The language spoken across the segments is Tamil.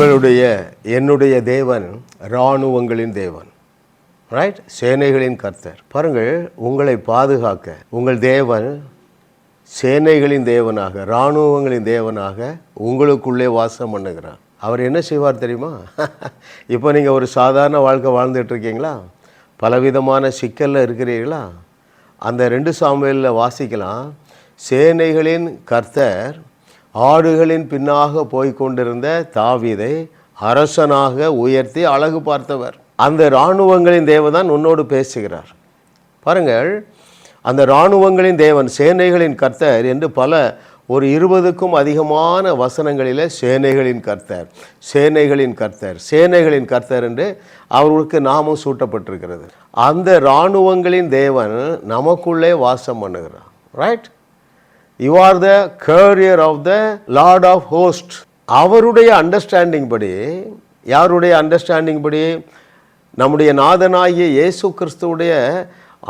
என்னுடைய தேவன் இராணுவங்களின் தேவன், ரைட்? சேனைகளின் கர்த்தர். பாருங்கள், உங்களை பாதுகாக்க உங்கள் தேவன் சேனைகளின் தேவனாக, இராணுவங்களின் தேவனாக உங்களுக்குள்ளே வாசம் பண்ணுகிறார். அவர் என்ன செய்வார் தெரியுமா? இப்போ நீங்கள் ஒரு சாதாரண வாழ்க்கை வாழ்ந்துட்டு இருக்கீங்களா? பலவிதமான சிக்கலில் இருக்கிறீர்களா? அந்த 2 சாமுவேலில் வாசிக்கலாம், சேனைகளின் கர்த்தர் ஆடுகளின் பின்னாக போய்கொண்டிருந்த தாவீதை அரசனாக உயர்த்தி அழகு பார்த்தவர். அந்த இராணுவங்களின் தேவன் உன்னோடு பேசுகிறார். பாருங்கள், அந்த இராணுவங்களின் தேவன், சேனைகளின் கர்த்தர் என்று ஒரு 20க்கும் அதிகமான வசனங்களில் சேனைகளின் கர்த்தர், சேனைகளின் கர்த்தர், சேனைகளின் கர்த்தர் என்று அவர்களுக்கு நாமம் சூட்டப்பட்டிருக்கிறது. அந்த இராணுவங்களின் தேவன் நமக்குள்ளே வாசம் பண்ணுகிறார், right? You are the carrier of the lord of host. அவருடைய அண்டர்ஸ்டாண்டிங் படி, யாருடைய அண்டர்ஸ்டாண்டிங் படி? நம்முடைய நாதனாகிய இயேசு கிறிஸ்துவுடைய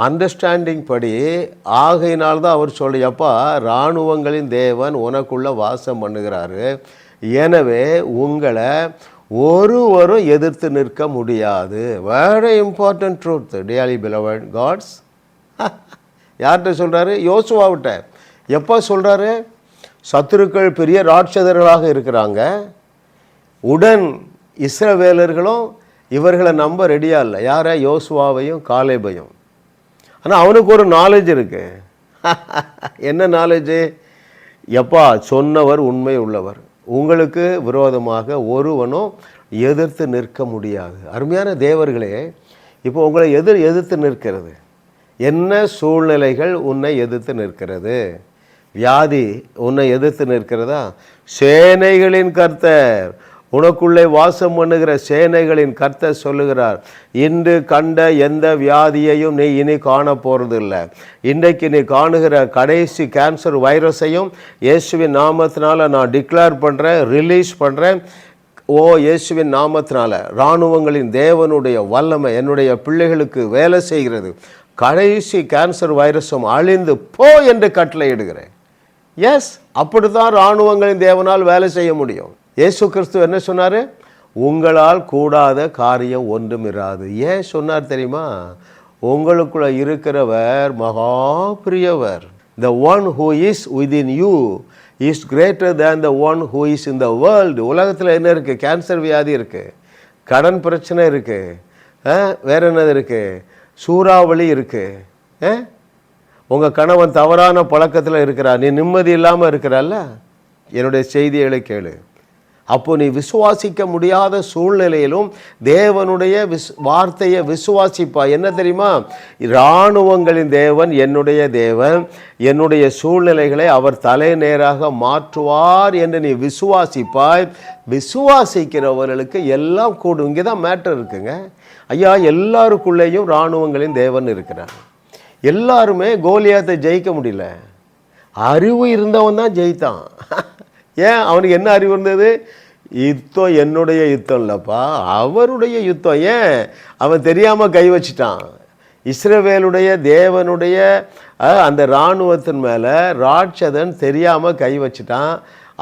அண்டர்ஸ்டாண்டிங் படி. ஆகையினால்தான் அவர் சொல்லியப்பா, இராணுவங்களின் தேவன் உனக்குள்ளே வாசம் பண்ணுகிறாரு, எனவே உங்களை ஒருவரும் எதிர்த்து நிற்க முடியாது. Very important truth, dearly beloved God's. யார்கிட்ட சொல்கிறாரு? யோசுவாவிட்ட. எப்போ சொல்கிறாரு? சத்துருக்கள் பெரிய ராட்சதர்களாக இருக்கிறாங்க, உடன் இஸ்ரவேலர்களும் இவர்களை நம்ப ரெடியாக இல்லை. யாரை? யோசுவாவையும் காலேபையும். ஆனால் அவனுக்கு ஒரு நாலேஜ் இருக்கு. என்ன நாலேஜு? எப்பா சொன்னவர் உண்மை உள்ளவர், உங்களுக்கு விரோதமாக ஒருவனும் எதிர்த்து நிற்க முடியாது. அருமையான தேவர்களே, இப்போ உங்களை எதிர்த்து நிற்கிறது என்ன? சூழ்நிலைகள் உன்னை எதிர்த்து நிற்கிறது. வியாதி உன்னை எதிர்த்து நிற்கிறதா? சேனைகளின் கர்த்தர், உனக்குள்ளே வாசம் பண்ணுகிற சேனைகளின் கர்த்தர் சொல்லுகிறார், இன்று கண்ட எந்த வியாதியையும் நீ இனி காண போகிறது இல்லை. இன்றைக்கு நீ காணுகிற கடைசி கேன்சர் வைரஸையும் இயேசுவின் நாமத்தினால நான் டிக்ளேர் பண்ணுறேன், ரிலீஸ் பண்ணுறேன். ஓ இயேசுவின் நாமத்தினால இராணுவங்களின் தேவனுடைய வல்லமை என்னுடைய பிள்ளைகளுக்கு வேலை செய்கிறது. கடைசி கேன்சர் வைரஸும் அழிந்து போ என்று கட்டளையிடுகிறேன். எஸ், அப்படித்தான் இராணுவங்களின் தேவனால் வேலை செய்ய முடியும். இயேசு கிறிஸ்து என்ன சொன்னார்? உங்களால் கூடாத காரியம் ஒன்றும் இராது. ஏன் சொன்னார் தெரியுமா? உங்களுக்குள்ள இருக்கிறவர் மகா பிரியவர். The one who is within you is greater than the one who is in the world. உலகத்தில் என்ன இருக்குது? கேன்சர் வியாதி இருக்குது, கடன் பிரச்சனை இருக்குது, வேற என்னது இருக்குது? சூறாவளி இருக்குது, உங்கள் கணவன் தவறான பழக்கத்தில் இருக்கிறார், நீ நிம்மதி இல்லாமல் இருக்கிறல்ல. என்னுடைய செய்திகளை கேளு. அப்போ நீ விசுவாசிக்க முடியாத சூழ்நிலையிலும் தேவனுடைய வார்த்தையை விசுவாசிப்பா. என்ன தெரியுமா? இராணுவங்களின் தேவன் என்னுடைய தேவன், என்னுடைய சூழ்நிலைகளை அவர் தலை நேராக மாற்றுவார் என்று நீ விசுவாசிப்பாய். விசுவாசிக்கிறவர்களுக்கு எல்லாம் கூடும். இங்கே தான் மேட்டர் இருக்குங்க. ஐயா, எல்லாருக்குள்ளேயும் இராணுவங்களின் தேவன் இருக்கிறார். எல்லாருமே கோலியாத்தை ஜெயிக்க முடியல. அறிவு இருந்தவன் தான் ஜெயித்தான். ஏன்? அவனுக்கு என்ன அறிவு இருந்தது? யுத்தம் என்னுடைய யுத்தம் இல்லைப்பா, அவருடைய யுத்தம். ஏன்? அவன் தெரியாமல் கை வச்சிட்டான். இஸ்ரவேலுடைய தேவனுடைய அந்த இராணுவத்தின் மேலே ராட்சதன் தெரியாமல் கை வச்சிட்டான்.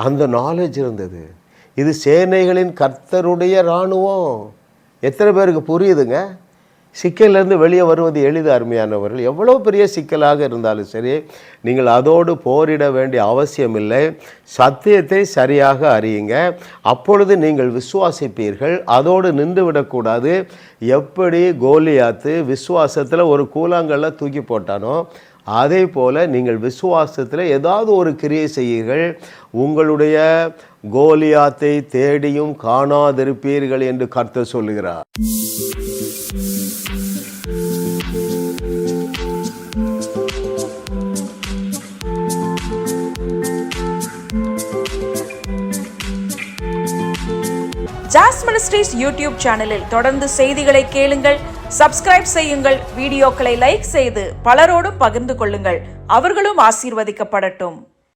அந்த நாலேஜ் இருந்தது. இது சேனைகளின் கர்த்தருடைய இராணுவம். எத்தனை பேருக்கு புரியுதுங்க? சிக்கலிருந்து வெளியே வருவது எளிது அருமையானவர்கள். எவ்வளோ பெரிய சிக்கலாக இருந்தாலும் சரி, நீங்கள் அதோடு போரிட வேண்டிய அவசியமில்லை. சத்தியத்தை சரியாக அறியுங்க, அப்பொழுது நீங்கள் விசுவாசிப்பீர்கள். அதோடு நின்று விடக்கூடாது. எப்படி கோலியாத்து விசுவாசத்தில் ஒரு கூழாங்கல்ல தூக்கி போட்டானோ, அதே போல் நீங்கள் விசுவாசத்தில் ஏதாவது ஒரு கிரியை செய்யுங்கள். உங்களுடைய கோலியாத்தை தேடியும் காணாதிருப்பீர்கள் என்று கர்த்தர் சொல்லுகிறார். ஜாஸ் மினிஸ்ட்ரீஸ் யூடியூப் சேனலில் தொடர்ந்து செய்திகளை கேளுங்கள், சப்ஸ்கிரைப் செய்யுங்கள், வீடியோக்களை லைக் செய்து பலரோடும் பகிர்ந்து கொள்ளுங்கள். அவர்களும் ஆசீர்வதிக்கப்படட்டும்.